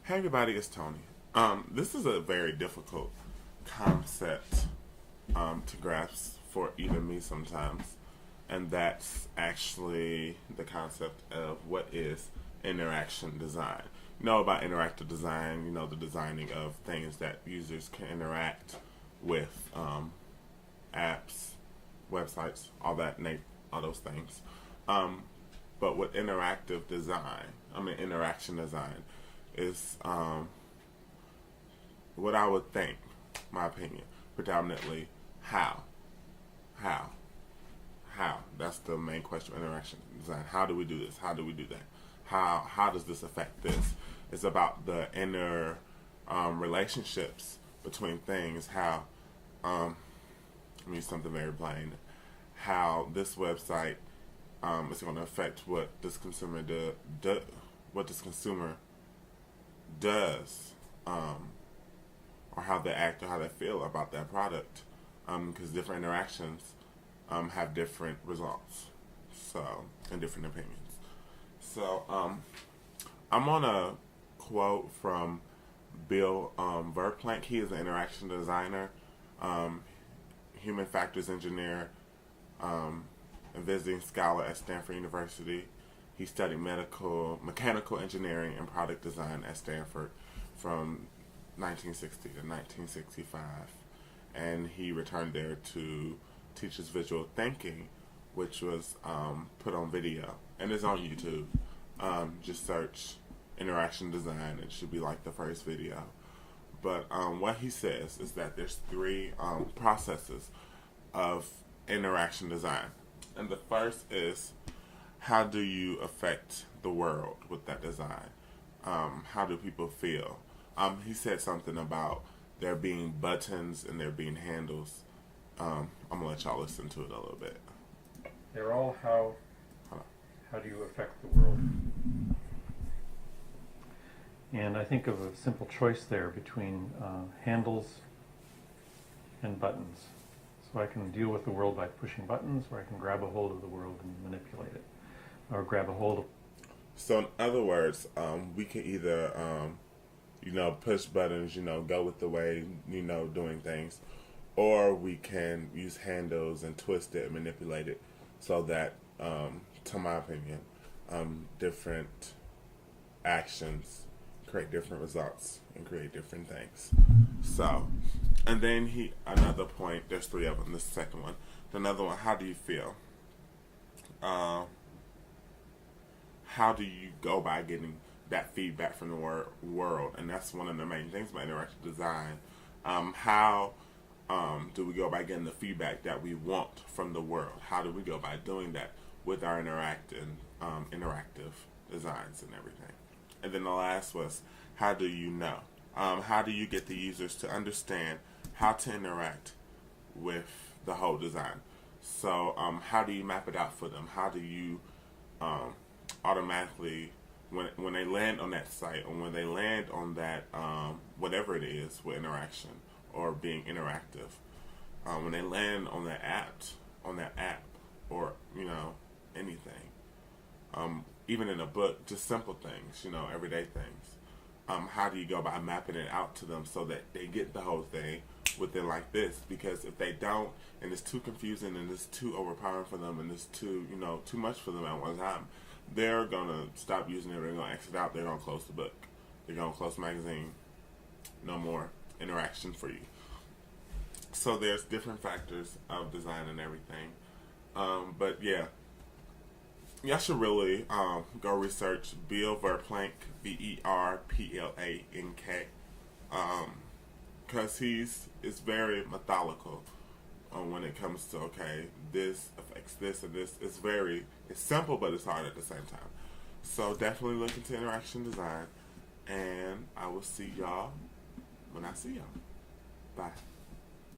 Hey everybody, it's Tony. This is a very difficult concept to grasp for even me sometimes, and that's actually the concept of what is interaction design. You know about interactive design, you know the designing of things that users can interact with, apps, websites, all those things. But with interactive design, interaction design is what I would think, my opinion, predominantly how. That's the main question of interaction design. How do we do this? How do we do that? How does this affect this? It's about the inner relationships between things. How, I mean something very plain. How this website is going to affect what this consumer does, or how they act or how they feel about that product, because different interactions have different results, and different opinions. So I'm on a quote from Burr. He is an interaction designer, human factors engineer, a visiting scholar at Stanford University. He studied mechanical engineering and product design at Stanford from 1960 to 1965. And he returned there to teach his visual thinking, which was put on video. And it's on YouTube. Just search interaction design. It should be like the first video. But what he says is that there's three processes of interaction design. And the first is, how do you affect the world with that design? How do people feel? He said something about there being buttons and there being handles. I'm going to let y'all listen to it a little bit. They're all how do you affect the world? And I think of a simple choice there between handles and buttons. So I can deal with the world by pushing buttons, or I can grab a hold of the world and manipulate it. Or grab a hold of... So in other words, we can either, push buttons, go with the way, doing things, or we can use handles and twist it and manipulate it so that, to my opinion, different actions create different results and create different things. So, and then another point, there's three of them, this second one. Another one, how do you feel? How do you go by getting that feedback from the world? And that's one of the main things about interactive design. How do we go by getting the feedback that we want from the world? How do we go by doing that with our interactive designs and everything? And then the last was, how do you know? How do you get the users to understand how to interact with the whole design? So how do you map it out for them? How do you automatically, when they land on that site, or when they land on that whatever it is with interaction or being interactive, when they land on that app, or anything, even in a book, just simple things, everyday things. How do you go by mapping it out to them so that they get the whole thing within like this? Because if they don't, and it's too confusing and it's too overpowering for them, and it's too much for them at one time, they're gonna stop using it. They're gonna exit out. They're gonna close the book. They're gonna close the magazine. No more interaction for you. So there's different factors of design and everything. But yeah, y'all should really go research Bill Verplank, Verplank, because he's very methodical when it comes to, this affects this and this. It's simple, but it's hard at the same time. So definitely look into interaction design, and I will see y'all when I see y'all. Bye.